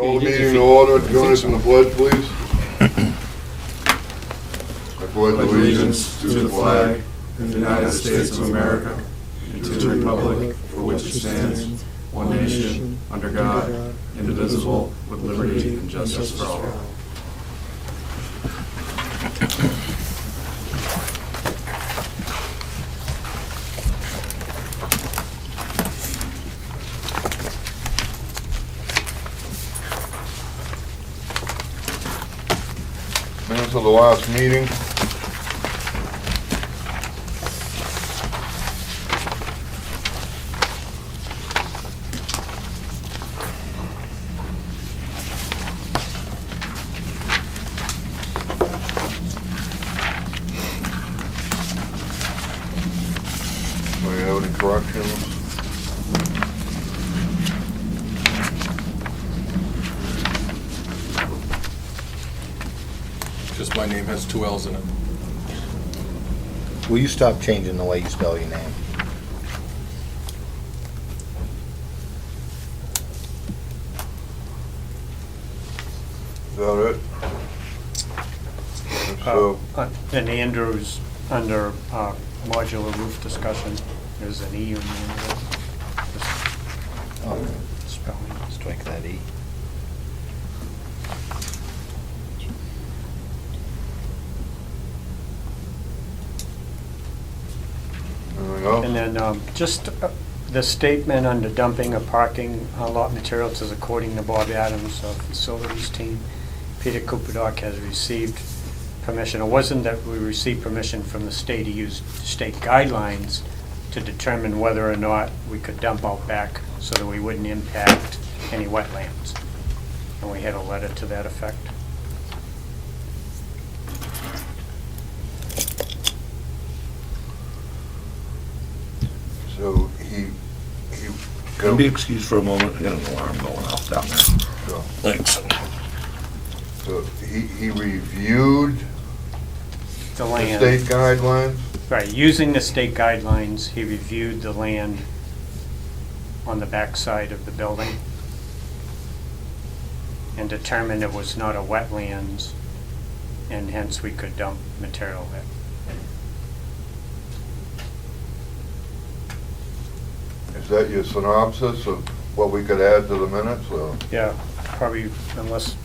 Call the meeting to order. Join us in the pledge, please. I pledge Allegiance to the flag of the United States of America and to the republic for which it stands, one nation, under God, indivisible, with liberty and justice for all. Minutes of the last meeting. Do you have any corrections? Just my name has 2 L's in it. Will you stop changing the way you spell your name? Is that it? If so, And Andrews, under modular roof discussion, there's an E on the end of it. Oh, Just spelling. strike that E. anything else? And then just the statement under dumping of parking lot materials is according to Bob Adams of Facilities Team. Peter Cooperdock has received permission. It wasn't that we received permission from the state. He used state guidelines to determine whether or not we could dump out back so that we wouldn't impact any wetlands. And we had a letter to that effect. So he Can be excused for a moment, I got an alarm going off down there. So Thanks. so he reviewed The the land. state guidelines? Right, using the state guidelines, he reviewed the land on the backside of the building and determined it was not a wetlands, and hence we could dump material there. Is that your synopsis of what we could add to the minutes, or? Yeah, probably, unless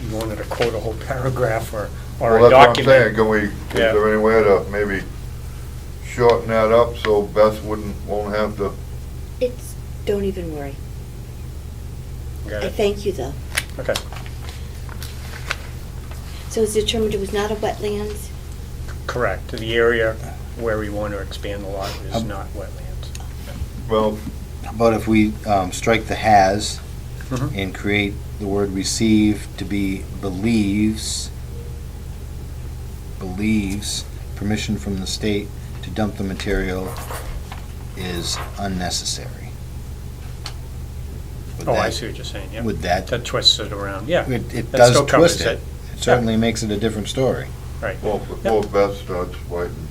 you wanted to quote a whole paragraph or Well, a that's what I'm saying, document. can we, is Yeah. there any way to maybe shorten that up so Beth won't have to? It's, don't even worry. Got I it? thank you, though. Okay, So it's determined it was not a wetlands? correct. The area where we want to expand the lot is not wetlands. Well, How about if we strike the has Mhm. and create the word receive to be believes permission from the state to dump the material is unnecessary. Would Oh, I that- see what you're saying, yeah. Would that, That twists it around, yeah. it That does still covers twist it. it. It certainly makes it a different story. Right. well, before Beth starts fighting,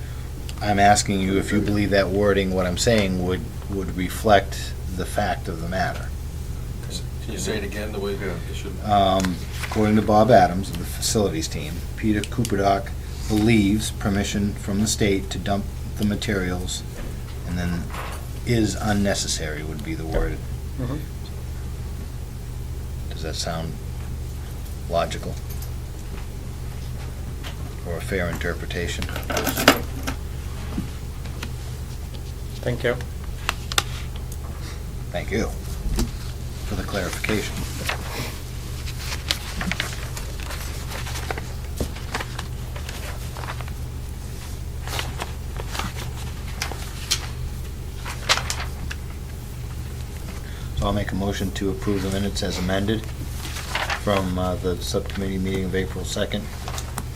I'm asking you if you believe that wording, what I'm saying, would reflect the fact of the matter. Can you say it again the way Yeah. it should? According to Bob Adams of the Facilities Team, Peter Cooperdock believes permission from the state to dump the materials, and then is unnecessary would be the word. Mhm. Does that sound logical? Or a fair interpretation? Thank you. Thank you for the clarification. So I'll make a motion to approve the minutes as amended from the subcommittee meeting of April 2nd,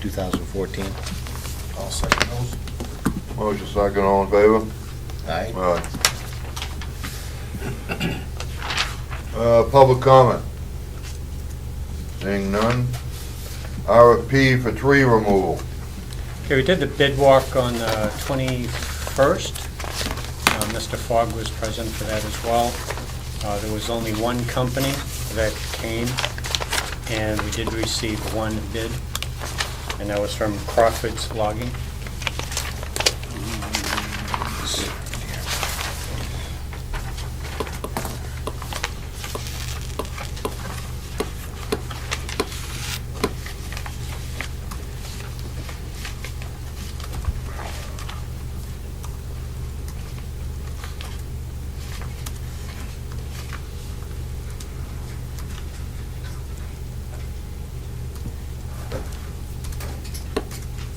2014. I'll second those. motion second, all in favor? Aye. Aye. Public comment? Seeing none. RFP for tree removal. Okay, we did the bid walk on the 21st. Mr. Fogg was present for that as well. There was only one company that came. and we did receive one bid, and that was from Crawford's Logging.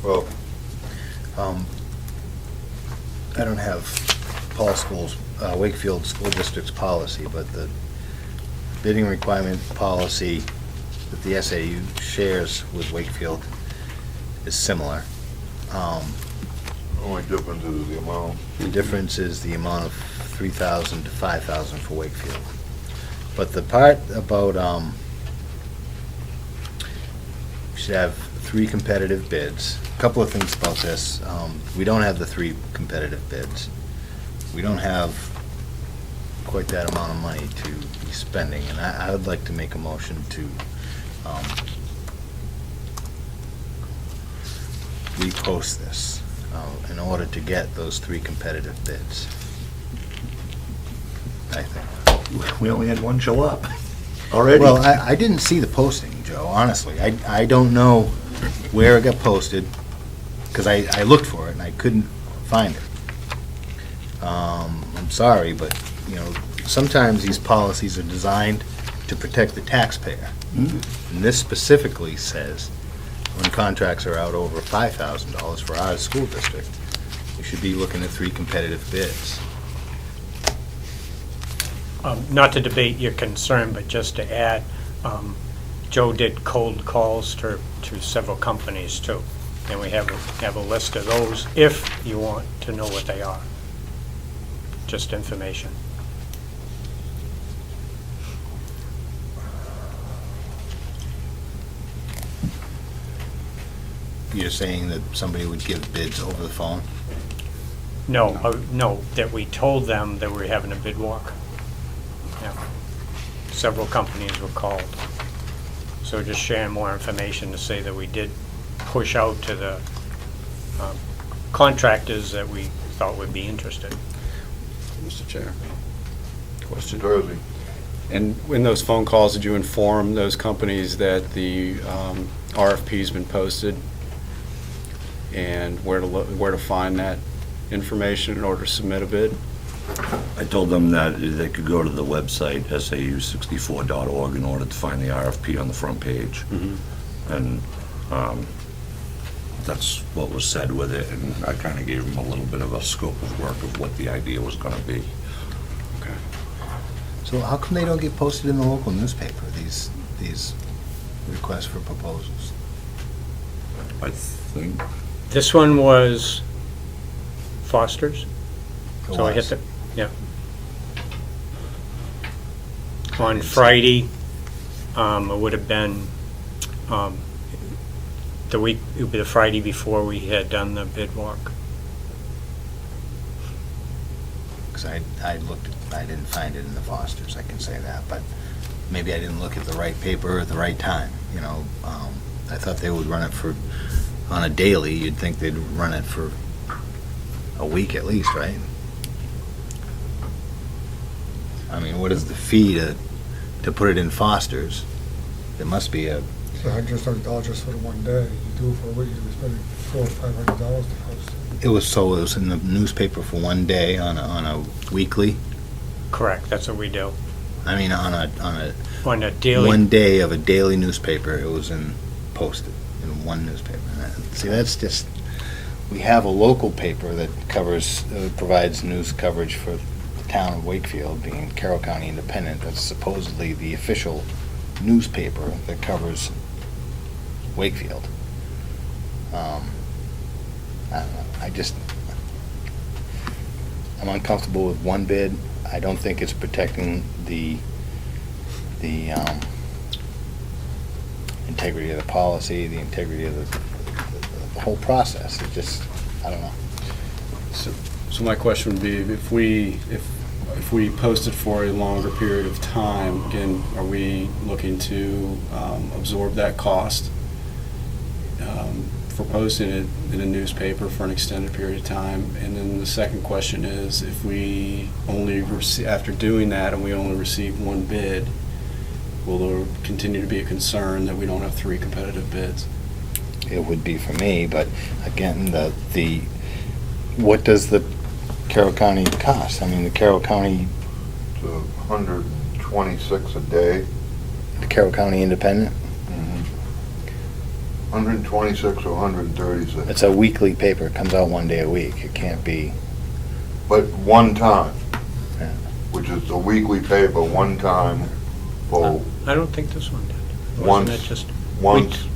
Well, I don't have Paul School's, Wakefield School District's policy, but the bidding requirement policy that the SAU shares with Wakefield is similar. only difference is the amount. The difference is the amount of 3,000 to 5,000 for Wakefield. But the part about, we should have 3 competitive bids. A couple of things about this. We don't have the 3 competitive bids. We don't have quite that amount of money to be spending, and I would like to make a motion to repost this in order to get those 3 competitive bids, I think. We only had one show up already. Well, I didn't see the posting, Joe, honestly. I don't know where it got posted, because I looked for it and I couldn't find it. I'm sorry, but, you know, sometimes these policies are designed to protect the taxpayer. And this specifically says, when contracts are out over $5,000 for our school district, we should be looking at 3 competitive bids. Not to debate your concern, but just to add, Joe did cold calls to several companies too. And we have a list of those if you want to know what they are. Just information. You're saying that somebody would give bids over the phone? No, that we told them that we were having a bid walk. Yeah. Several companies were called. So just sharing more information to say that we did push out to the contractors that we thought would be interested. Mr. Chair. Question. Jersey. And in those phone calls, did you inform those companies that the RFP's been posted and where to find that information in order to submit a bid? I told them that they could go to the website, sau64.org, in order to find the RFP on the front page. And that's what was said with it, and I kind of gave them a little bit of a scope of work of what the idea was going to be. Okay. So how come they don't get posted in the local newspaper, these requests for proposals? I think, This one was Foster's. It So I hit was. the, yeah. On Friday, it would have been, it would be the Friday before we had done the bid walk. Because I looked, I didn't find it in the Fosters, I can say that, but maybe I didn't look at the right paper at the right time, you know. I thought they would run it on a daily, you'd think they'd run it for a week at least, right? I mean, what is the fee to put it in Fosters? There must be a, $130 just for the one day. You do it for a week, you're spending $400 or $500 to post it. it was in the newspaper for one day on a weekly? Correct, that's what we do. I mean, on a On a daily, one day of a daily newspaper, it was posted in one newspaper. See, that's just, we have a local paper that provides news coverage for the town of Wakefield, being Carroll County Independent. That's supposedly the official newspaper that covers Wakefield. I don't know, I'm uncomfortable with one bid. I don't think it's protecting the integrity of the policy, the integrity of the whole process. It just, I don't know. So my question would be, if if we post it for a longer period of time, again, are we looking to absorb that cost for posting it in a newspaper for an extended period of time? And then the second question is, if we only after doing that and we only receive one bid, will there continue to be a concern that we don't have 3 competitive bids? It would be for me, but again, what does the Carroll County cost? I mean, the Carroll County, It's 126 a day. the Carroll County Independent, 126 or 136. it's a weekly paper, it comes out one day a week, it can't be, But one time, Yeah. which is a weekly paper, one time for I don't think this one did. Once. Wasn't it just once. weeks?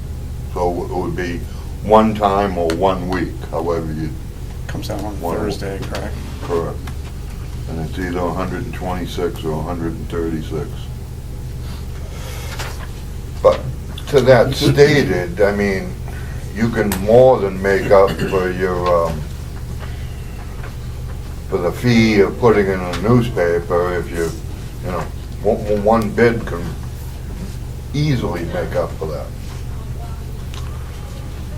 So it would be one time or 1 week, however you Comes out on One. Thursday, correct? correct. And it's either 126 or 136. But to that stated, I mean, you can more than make up for your, for the fee of putting in a newspaper if you know, one bid can easily make up for that.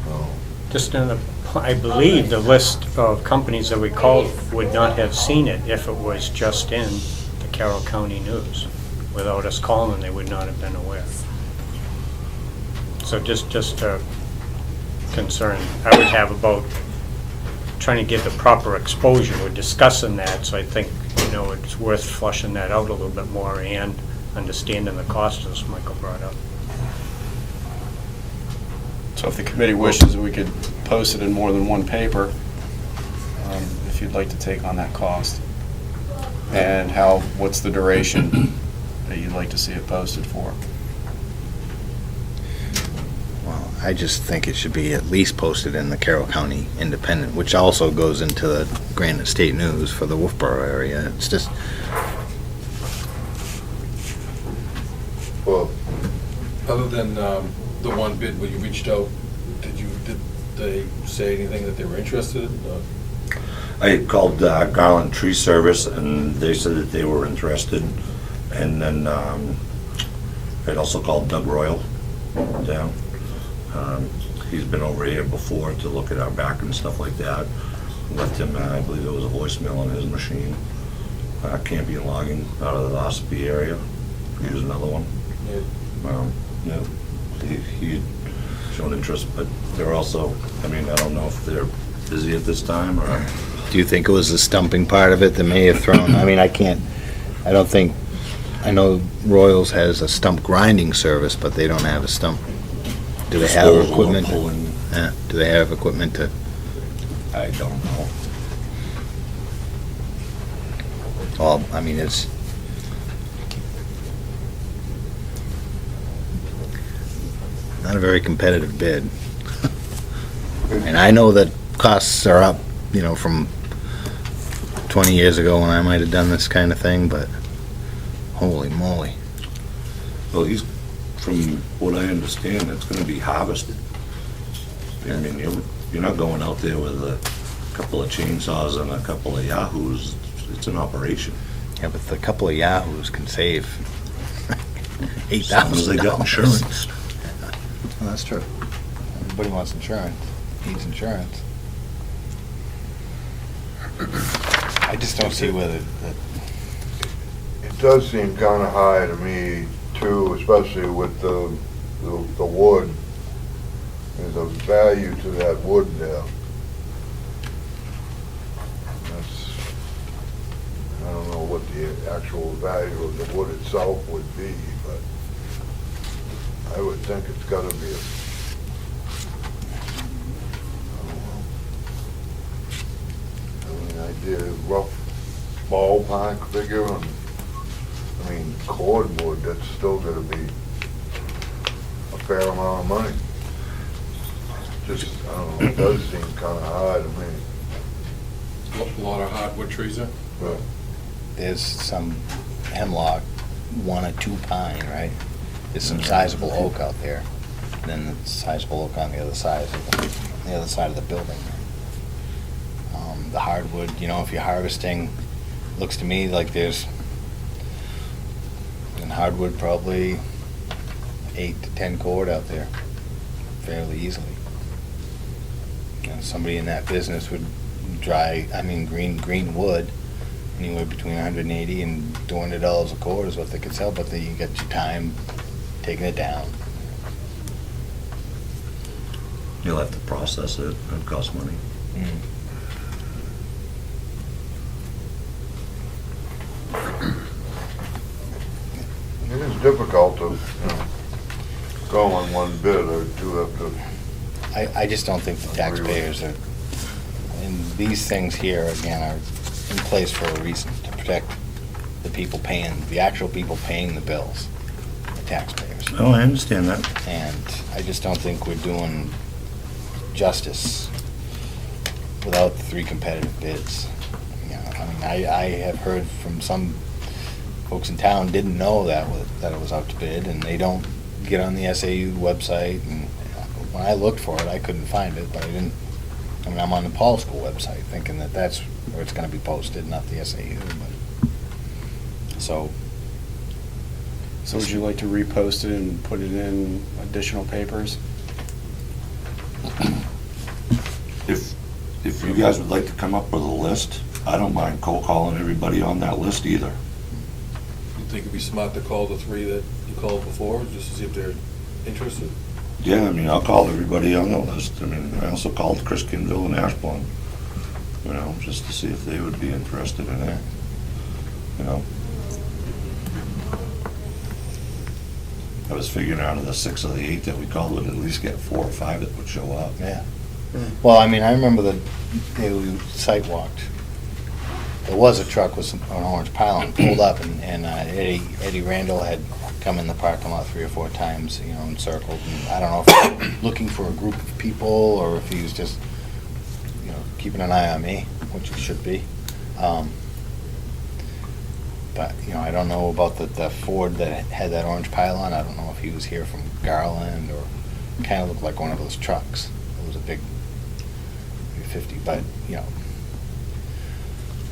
So, Just in the, I believe the list of companies that we called would not have seen it if it was just in the Carroll County News. Without us calling them, they would not have been aware. So just a concern I would have about trying to get the proper exposure. We're discussing that, so I think, it's worth flushing that out a little bit more and understanding the cost, as Michael brought up. So if the committee wishes, we could post it in more than one paper, if you'd like to take on that cost. And what's the duration that you'd like to see it posted for? well, I just think it should be at least posted in the Carroll County Independent, which also goes into the Granite State News for the Wolfboro area. It's just, well, Other than the one bid where you reached out, did they say anything that they were interested in? I called Garland Tree Service, and they said that they were interested. And then I'd also called Doug Royal down. He's been over here before to look at our back and stuff like that. Left him, I believe there was a voicemail on his machine. Campion Logging out of the Ossipee area. Here's another one. Yeah, he showed interest, but they're also, I don't know if they're busy at this time or. do you think it was the stumping part of it that may have thrown, I know Royals has a stump grinding service, but they don't have a stump. Do they have disposal or equipment? pulling. Yeah, do they have equipment to, I don't know. it's not a very competitive bid. And I know that costs are up, from 20 years ago when I might have done this kind of thing, but holy moly. Well, from what I understand, it's gonna be harvested. You're not going out there with a couple of chainsaws and a couple of yahoos. It's an operation. Yeah, but a couple of yahoos can save As long as they got $8,000. insurance. Well, that's true. Everybody wants insurance, needs insurance. I just don't see whether that, it does seem kind of high to me too, especially with the wood. There's a value to that wood there. I don't know what the actual value of the wood itself would be, but I would think it's gotta be I did a rough ballpark figure on, cordwood, that's still gonna be a fair amount of money. Just, I don't know, it does seem kinda high to me. A lot of hardwood trees there? But there's some hemlock, 1 or 2 pine, right? There's some sizable oak out there, and then the sizable oak on the other side of the building. The hardwood, if you're harvesting looks to me like there's, in hardwood, probably 8 to 10 cord out there fairly easily. And somebody in that business would green wood, anywhere between 180 and $200 a cord is what they could sell, but then you get your time taking it down. You'll have to process it, it costs money. It is difficult to, go on one bid, I do have to. I just don't think the taxpayers are, and these things here, again, are in place for a reason, to protect the people paying, the actual people paying the bills, the taxpayers. Oh, I understand that. And I just don't think we're doing justice without the 3 competitive bids. You know, I mean, I have heard from some folks in town didn't know that it was out to bid, and they don't get on the SAU website, and when I looked for it, I couldn't find it, but I'm on the Paul School website thinking that that's where it's gonna be posted, not the SAU, but, so. So would you like to repost it and put it in additional papers? If you guys would like to come up with a list, I don't mind cold calling everybody on that list either. You think it'd be smart to call the 3 that you called before, just to see if they're interested? Yeah, I mean, I'll call everybody on the list. I mean, I also called Christianville and Ashbourne, just to see if they would be interested in it, I was figuring out of the 6 or the 8 that we called, would at least get 4 or 5 that would show up. Yeah. Well, I mean, I remember the day we site walked. There was a truck with an orange pylon pulled up, and Eddie Randall had come in the parking lot 3 or 4 times, and circled. And I don't know if he was looking for a group of people or if he was just, keeping an eye on me, which he should be. But, I don't know about the Ford that had that orange pylon. I don't know if he was here from Garland or kind of looked like one of those trucks. It was a big 50, but, I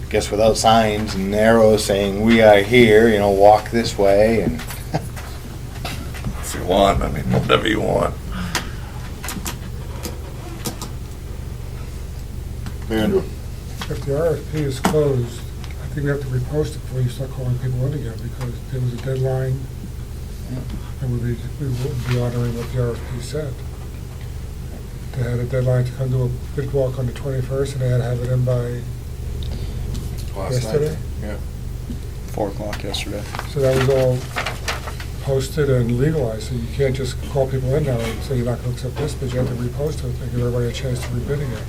guess without signs and arrows saying, "We are here, walk this way," and If you want, I mean, whatever you want. Andrew, If the RFP is closed, I think we have to repost it before you start calling people in again, because there was a deadline, and we would be honoring what the RFP said. They had a deadline to come to a bid walk on the 21st, and they had to have it in by Last night? yesterday. Yeah. 4 o'clock yesterday. So that was all posted and legalized, so you can't just call people in now and say you're not going to accept this, but you have to repost it and give everybody a chance to rebid again.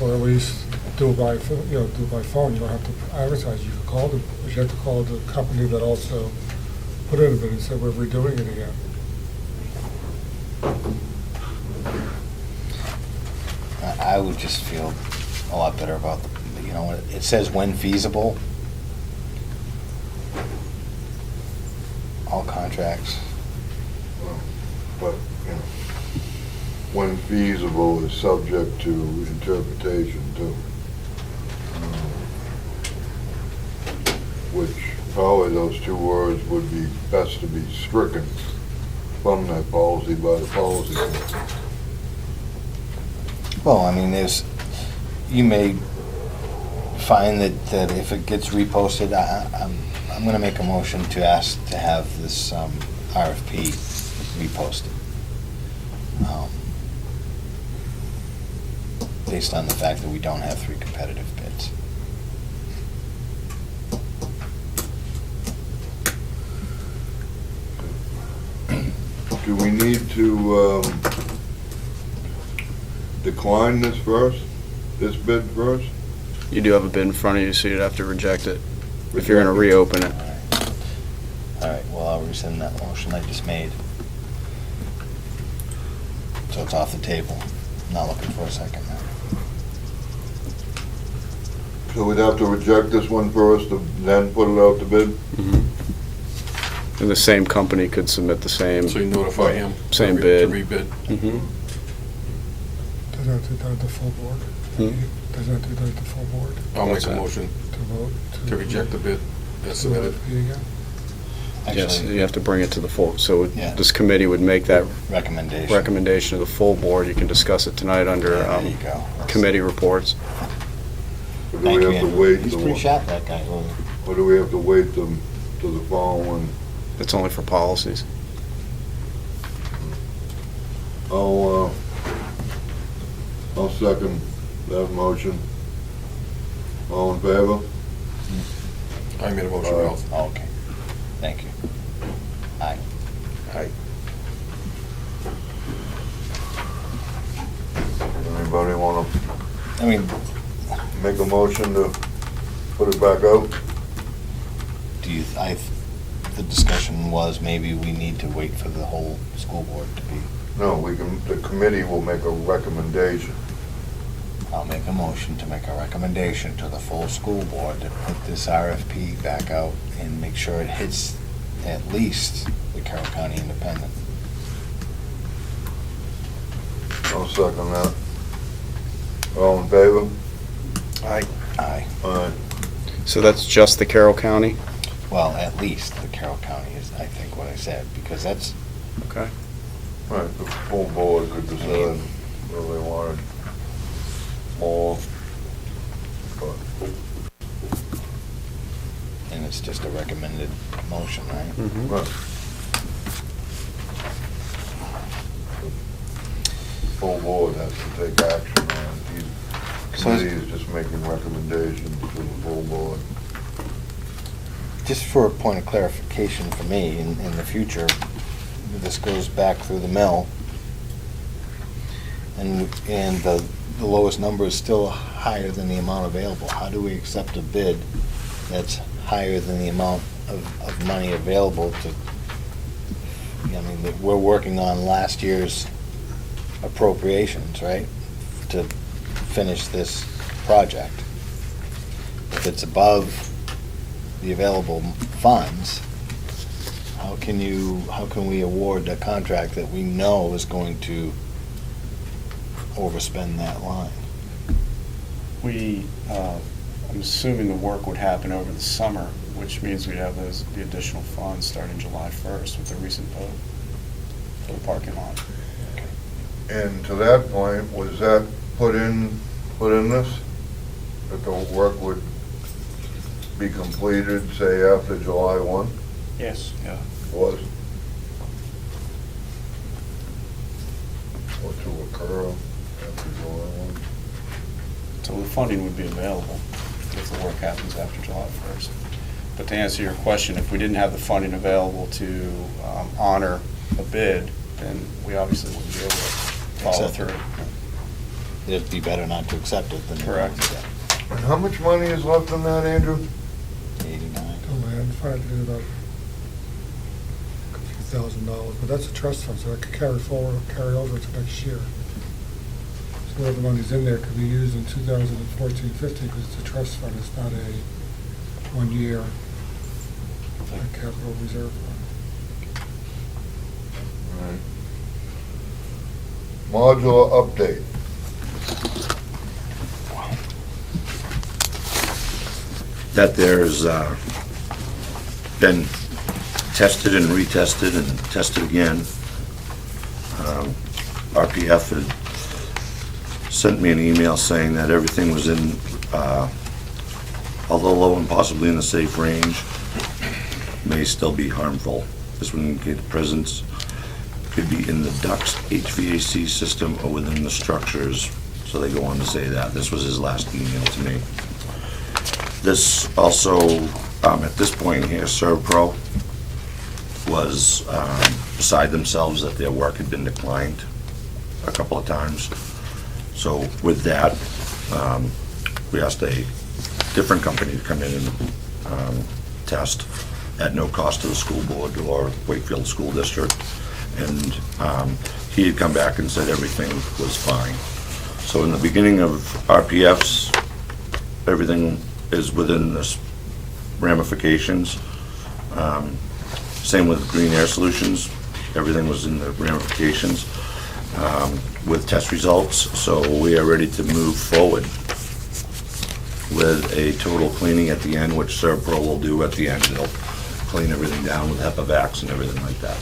Or at least do it by, do it by phone. You don't have to advertise. You can call them, but you have to call the company that also put in a bid and say we're redoing it again. I would just feel a lot better about, it says when feasible. All contracts. but, when feasible is subject to interpretation too. Which probably those 2 words would be best to be stricken from that policy by the policy. Well, I mean, you may find that if it gets reposted, I'm gonna make a motion to ask to have this RFP reposted. Based on the fact that we don't have 3 competitive bids. Do we need to decline this bid first? You do have a bid in front of you, so you'd have to reject it if you're going to reopen it. All right, well, I'll rescind that motion I just made. So it's off the table. I'm not looking for a second now. So we'd have to reject this one first and then put it out to bid? And the same company could submit the same. So you notify him? Same to bid. rebid? Mhm. Does that have to be done at the full board? Doesn't have to be done at the full board I'll make What's a that? motion to vote. to reject the bid as To submitted. RFP again. Yes, Actually, you have to bring it to the full, so Yeah. this committee would make that recommendation. recommendation to the full board. You can discuss it tonight under There you go. committee reports. Or do Thank we you, have to Andrew. wait He's till- pretty sharp, that guy. Or do we have to wait to the following? It's only for policies. I'll second that motion. All in favor? I made a motion, Aye. Ralph. Oh, okay, thank you. Aye. Aye. Anybody wanna I mean, make a motion to put it back out? the discussion was maybe we need to wait for the whole school board to be, No, the committee will make a recommendation. I'll make a motion to make a recommendation to the full school board to put this RFP back out and make sure it hits at least the Carroll County Independent. I'll second that. All in favor? Aye. Aye. Aye. So that's just the Carroll County? Well, at least the Carroll County is, I think, what I said, because that's, Okay. Right, the full board could decide whether they wanted more, but and it's just a recommended motion, right? Mhm. right. Full board has to take action on it. The So is- committee is just making recommendations to the full board. Just for a point of clarification for me, in the future, this goes back through the mill, and the lowest number is still higher than the amount available. How do we accept a bid that's higher than the amount of money available to, I mean, we're working on last year's appropriations, right? To finish this project. If it's above the available funds, how can we award a contract that we know is going to overspend that line? I'm assuming the work would happen over the summer, which means we'd have the additional funds starting July 1st with the recent vote for the parking lot. And to that point, was that put in this? That the work would be completed, say, after July 1? Yes. Yeah. Was? Or to occur after July 1? So the funding would be available if the work happens after July 1st. But to answer your question, if we didn't have the funding available to honor a bid, then we obviously wouldn't be able to follow Accept it. through. It'd be better not to accept it than. Correct. And how much money is left in that, Andrew? 89. The land fund is about a few $1,000, but that's a trust fund, so that could carry over to next year. So whatever money's in there could be used in 2014-15, because it's a trust fund, it's not a one-year capital reserve fund. Right. Modular update. That there's been tested and retested and tested again. RPF had sent me an email saying that everything was in, although low and possibly in a safe range, may still be harmful. This would indicate the presence could be in the ducts, HVAC system, or within the structures. So they go on to say that. This was his last email to me. This also, at this point here, ServPro was beside themselves that their work had been declined a couple of times. So with that, we asked a different company to come in and test at no cost to the school board or Wakefield School District. And he had come back and said everything was fine. So in the beginning of RPF's, everything is within the ramifications. Same with Green Air Solutions, everything was in the ramifications. with test results, so we are ready to move forward with a total cleaning at the end, which Servpro will do at the end. They'll clean everything down with HEPA-Vax and everything like that.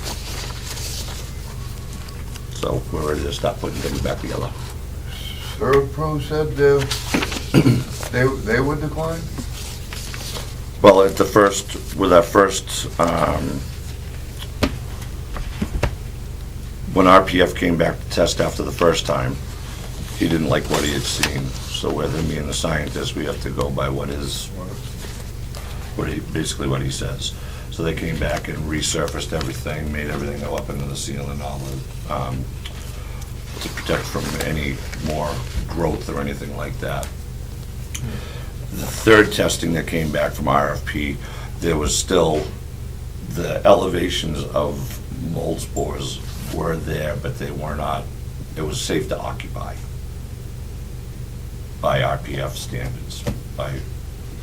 So we're ready to start putting things back together. Servpro said they would decline? Well, at the first, with our first, when RPF came back to test after the first time, he didn't like what he had seen. So whether me and the scientist, we have to go by basically what he says. So they came back and resurfaced everything, made everything go up into the ceiling, all the, to protect from any more growth or anything like that. The third testing that came back from RFP, there was still, the elevations of mold spores were there, but they were not, it was safe to occupy by RPF standards, by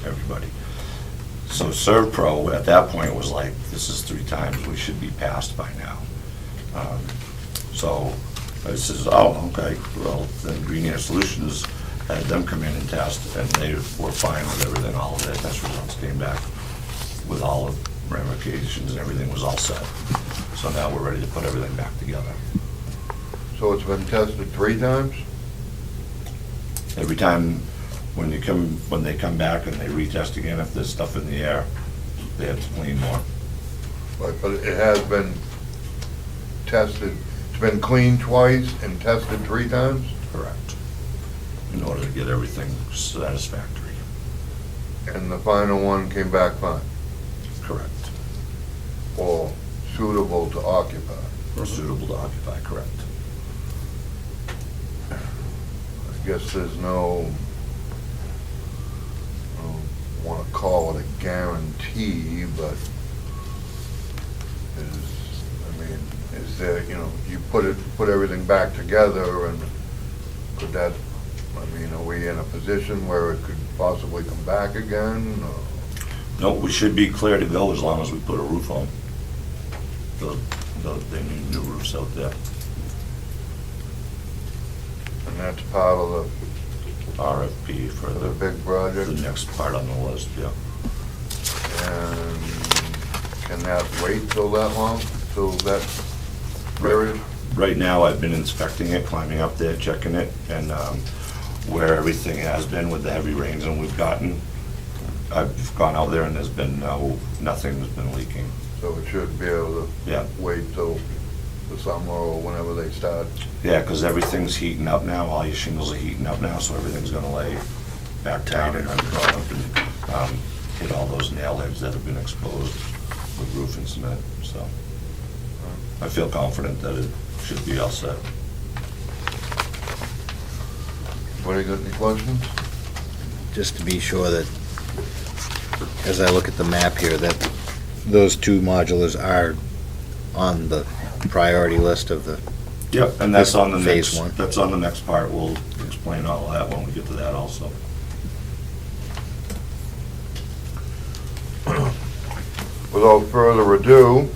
everybody. So Servpro at that point was like, this is 3 times, we should be passed by now. So I says, oh, okay, well, then Green Air Solutions had them come in and test, and they were fine with everything. All of their test results came back with all of ramifications, and everything was all set. So now we're ready to put everything back together. So it's been tested 3 times? Every time when they come back and they retest again, if there's stuff in the air, they have to clean more. But it has been tested, it's been cleaned twice and tested 3 times? Correct. In order to get everything satisfactory. And the final one came back fine, Correct. or suitable to occupy? Or suitable to occupy, correct. I guess there's no, I don't want to call it a guarantee, but is there, you put everything back together, and could that, are we in a position where it could possibly come back again? or- No, we should be clear to go as long as we put a roof on. They need new roofs out there. And that's part of RFP for the the big project? next part on the list, yeah. And can that wait till that long, till that period? Right now, I've been inspecting it, climbing up there, checking it, and where everything has been with the heavy rains and we've gotten, I've gone out there and there's been nothing's been leaking. So it should be able Yeah. to wait till the summer or whenever they start? Yeah, because everything's heating up now, all your shingles are heating up now, so everything's gonna lay back down and hit all those nail heads that have been exposed with roofing cement, so. I feel confident that it should be all set. Anybody got any questions? Just to be sure that, as I look at the map here, that those 2 modulars are on the priority list of the, Yep, and that's on the Phase next, 1. that's on the next part, we'll explain all of that when we get to that also. Without further ado,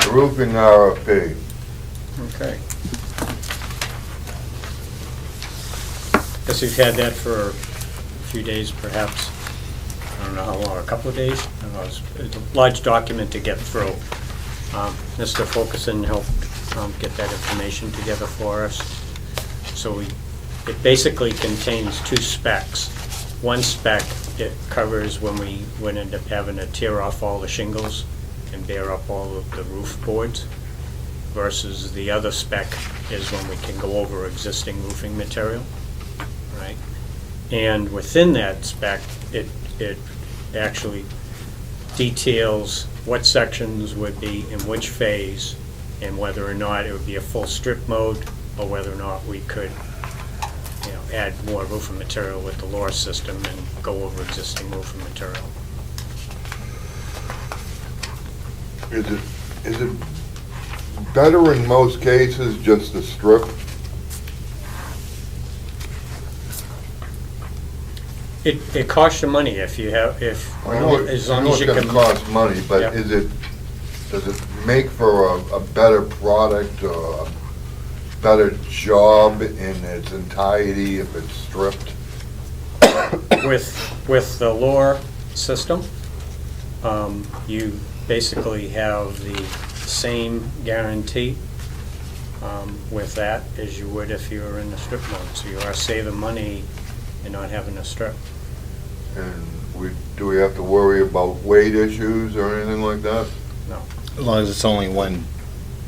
the roofing RFP. Okay. Guess we've had that for a few days, perhaps. I don't know how long, a couple of days? I don't know, it's a large document to get through. Mr. Fulkerson helped get that information together for us. So it basically contains 2 specs. One spec, it covers when we would end up having to tear off all the shingles and bare up all of the roof boards, versus the other spec is when we can go over existing roofing material, right? And within that spec, it actually details what sections would be in which phase, and whether or not it would be a full strip mode, or whether or not we could, add more roofing material with the LOR system and go over existing roofing material. Is it better in most cases just to strip? It costs you money if you have, I know as long it's as you gonna can. cost money, but Yeah. does it make for a better product, better job in its entirety if it's stripped? With the Lure system, you basically have the same guarantee with that as you would if you were in the strip mode. So you are saving money and not having a strip. And do we have to worry about weight issues or anything like that? No. As long as it's only one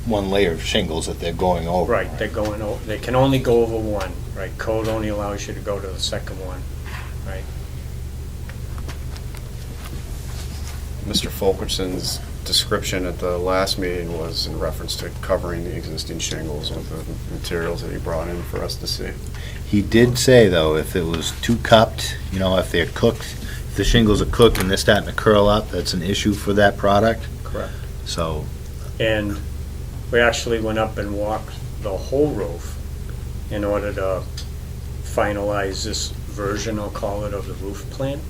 layer of shingles that they're going over. Right, they're going over, they can only go over one, right? Code only allows you to go to the second one, right? Mr. Fulkerson's description at the last meeting was in reference to covering the existing shingles with the materials that he brought in for us to see. He did say, though, if it was too cupped, if they're cooked, if the shingles are cooked and they're starting to curl up, that's an issue for that product. Correct. So, And we actually went up and walked the whole roof in order to finalize this version, I'll call it, of the roof plan.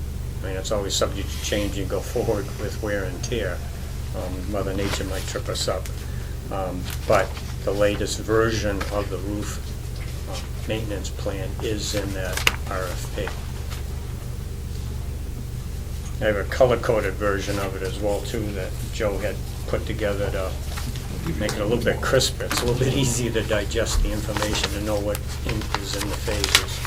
I mean, it's always subject to change and go forward with wear and tear. Mother Nature might trip us up. But the latest version of the roof maintenance plan is in that RFP. I have a color-coded version of it as well, too, that Joe had put together to make it a little bit crisper. It's a little bit easier to digest the information and know what is in the phases.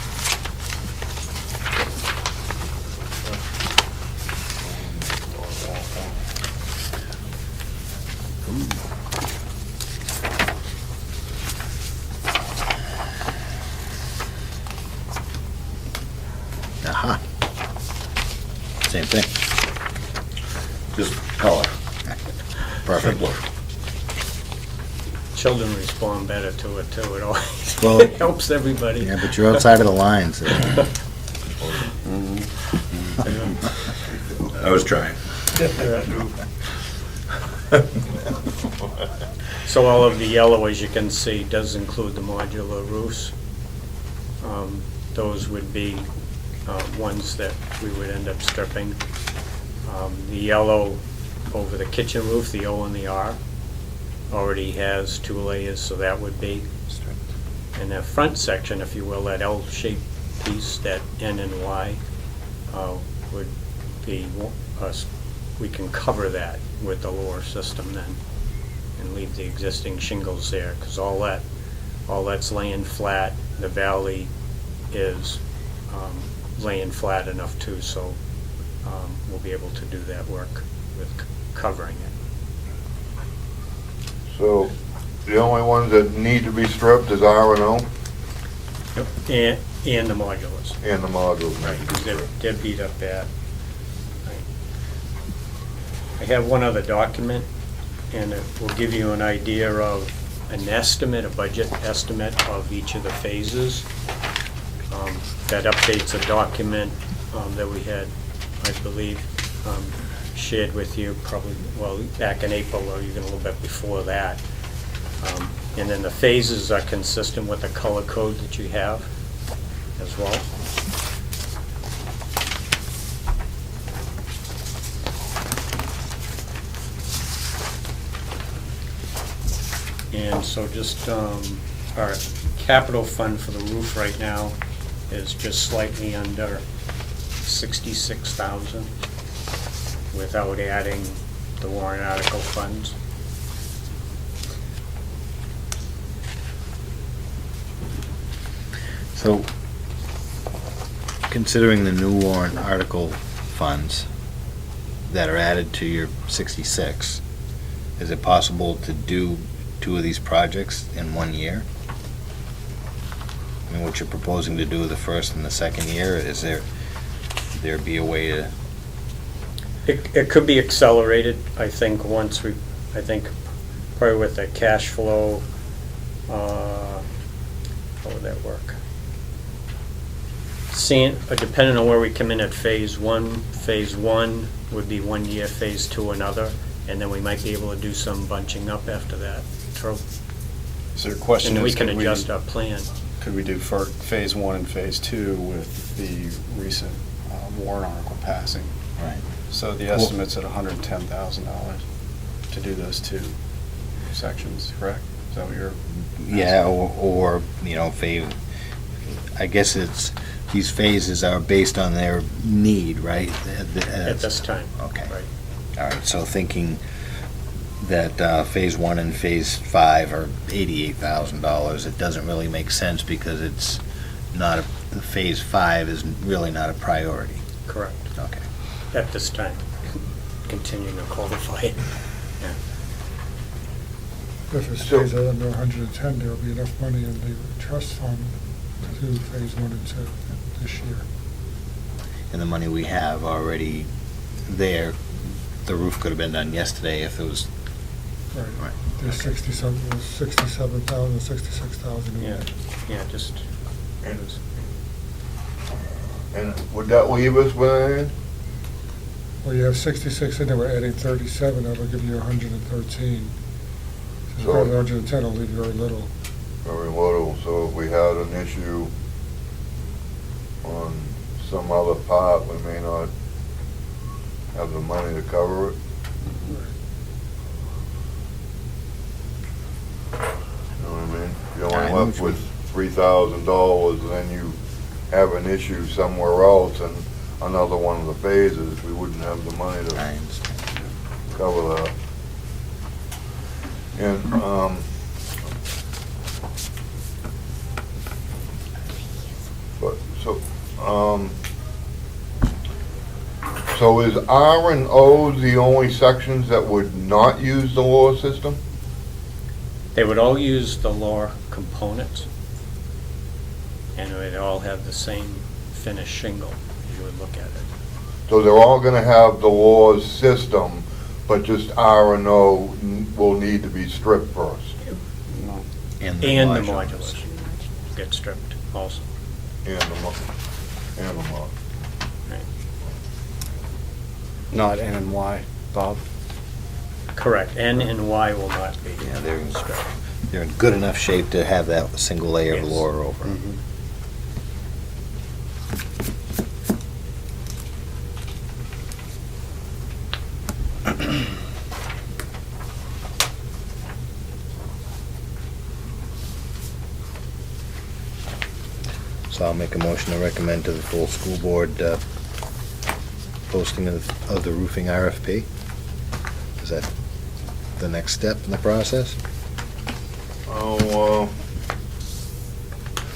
aha. Same thing. Just color. Perfect. Simpler. Children respond better to it, too. It always Well- it helps everybody. Yeah, but you're outside of the lines. I was trying. So all of the yellow, as you can see, does include the modular roofs. Those would be ones that we would end up stripping. The yellow over the kitchen roof, the O and the R, already has 2 layers, so that would be. And the front section, if you will, that L-shaped piece, that N and Y, would be, we can cover that with the Lure system then, and leave the existing shingles there, because all that's laying flat. The valley is laying flat enough too, so we'll be able to do that work with covering it. So the only ones that need to be stripped is R and O And the modulars. and the modules. Right, because they're beat up bad. Right. I have one other document, and it will give you an idea of an estimate, a budget estimate of each of the phases. That updates a document that we had, I believe, shared with you probably, well, back in April, or even a little bit before that. And then the phases are consistent with the color code that you have as well. And so just, our capital fund for the roof right now is just slightly under 66,000 without adding the warrant article funds. So, considering the new warrant article funds that are added to your 66, is it possible to do 2 of these projects in 1 year? I mean, what you're proposing to do the first and the second year, is there be a way to? It could be accelerated, I think, I think probably with the cash flow, how would that work? Depending on where we come in at phase one would be 1 year, phase 2 another, and then we might be able to do some bunching up after that. True. So your question And then we is, can adjust our plan. could we do for phase 1 and phase 2 with the recent warrant article passing? Right. So the estimate's at $110,000 to do those 2 sections, correct? Is that what you're? Yeah, or, you know, I guess these phases are based on their need, right? At this time. Okay. Right. All right, so thinking that Phase 1 and Phase 5 are $88,000, it doesn't really make sense because it's not, the Phase 5 is really not a priority. Correct. Okay. At this time, continuing to qualify it. Yeah. If it stays at under 110, there'll be enough money in the trust fund to do phase 1 and 2 this year. And the money we have already there, the roof could have been done yesterday if it was, Right. Right. There's 67,000, 66,000 in Yeah, there. yeah, just, And would that leave us with anything? Well, you have 66 in there, we're adding 37, that'll give you 113. So So- 110 will leave you very little. Very little, so if we had an issue on some other part, we may not have the money to cover it. You know what I mean? If you're I only know left what you with $3,000, then you have an issue somewhere else in another one of the phases, we wouldn't have the money to I understand. cover that. And, but, so is R and O the only sections that would not use the lower system? they would all use the lower components, and it would all have the same finished shingle, if you would look at it. So they're all gonna have the lower system, but just R and O will need to be stripped first? No. And the modulars get stripped also. And the mo- Not N and Y, Bob? Correct, N and Y will not be. Yeah, they're in good enough shape to have that single layer of Yes. lower over. Mhm. So I'll make a motion to recommend to the full school board posting of the roofing RFP. Is that the next step in the process? I'll,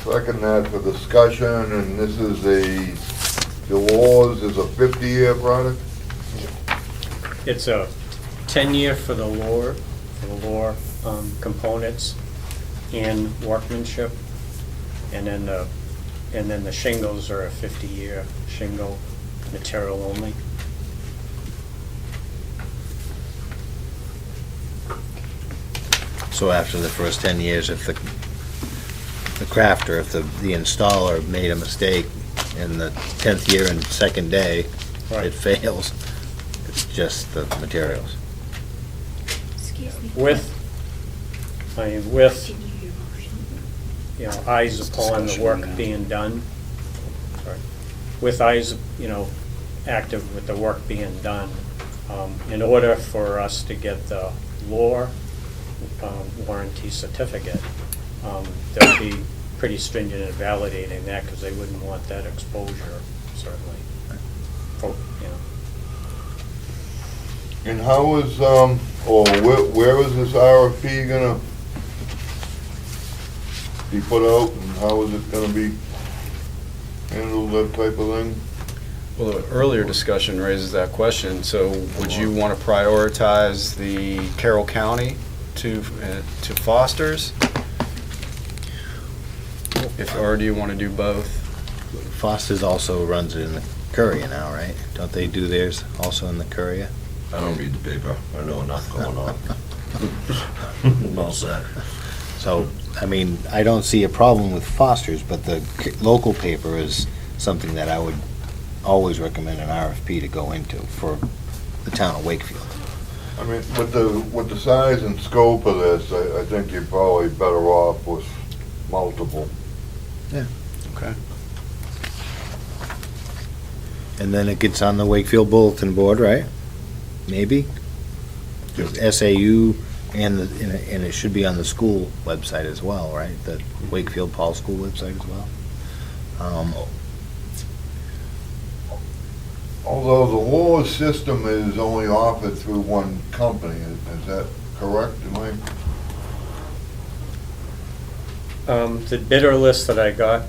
second that for discussion, and this is the Laws is a 50-year product? It's a 10-year for the lower components and workmanship, and then the shingles are a 50-year shingle, material only. So after the first 10 years, if the crafter, if the installer made a mistake in the 10th year and second day, Right. it fails, it's just the materials. Excuse me. With Didn't hear your motion. eyes upon the work being done. Sorry. With eyes, active with the work being done, in order for us to get the law warranty certificate, they'll be pretty stringent in validating that, because they wouldn't want that exposure, certainly. And how is, or where is this RFP gonna be put out, and how is it gonna be handled, that type of thing? Well, the earlier discussion raises that question, so would you want to prioritize the Carroll County to Foster's? Or do you want to do both? Foster's also runs it in the Courier now, right? Don't they do theirs also in the Courier? I don't read the paper. I know enough going on. I'm all set. So, I mean, I don't see a problem with Foster's, but the local paper is something that I would always recommend an RFP to go into for the town of Wakefield. I mean, with the size and scope of this, I think you're probably better off with multiple. Okay. And then it gets on the Wakefield Bulletin Board, right? Maybe? 'Cause SAU And it should be on the school website as well, right? The Wakefield Paul School website as well. Although the WARS system is only offered through one company, is that correct? Am I? The bidder list that I got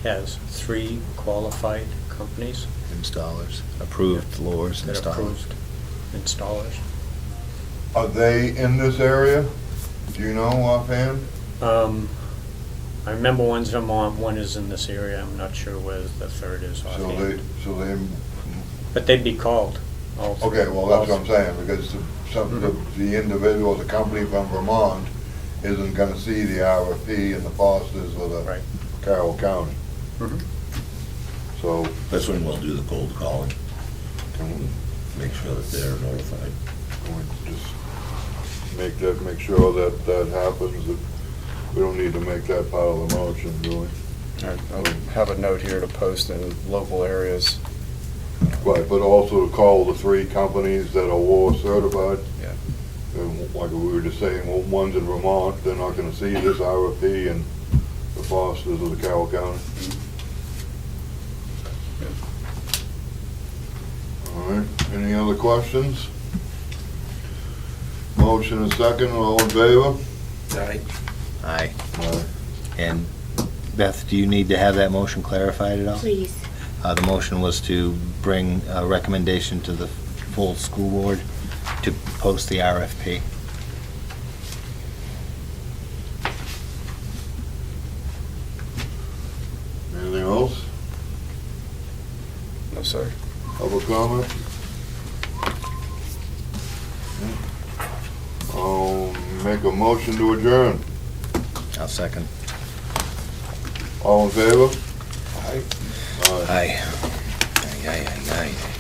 has 3 qualified companies Installers, approved lures, that are installers. approved installers. Are they in this area? Do you know offhand? I remember one's in Vermont, one is in this area, I'm not sure where the third is offhand. So they, But they'd be called, all 3. okay, well, that's what I'm saying, because the individual, the company from Vermont isn't gonna see the RFP and the Fosters or the Right. Carroll County. Mhm. So, That's when we'll do the cold calling, can we make sure that they're notified. just make sure that that happens, that we don't need to make that part of the motion, do we? I have a note here to post in local areas. Right, but also to call the 3 companies that are WAR certified. Yeah. And like we were just saying, well, one's in Vermont, they're not gonna see this RFP, and the Fosters of the Carroll County. All right, any other questions? Motion and second, all in favor? Aye. Aye. Aye. And Beth, do you need to have that motion clarified at all? Please. The motion was to bring a recommendation to the full school board to post the RFP. Anything else? No, sir. Public comment? I'll make a motion to adjourn. I'll second. All in favor? Aye. Aye. Aye. Aye, aye, aye, aye.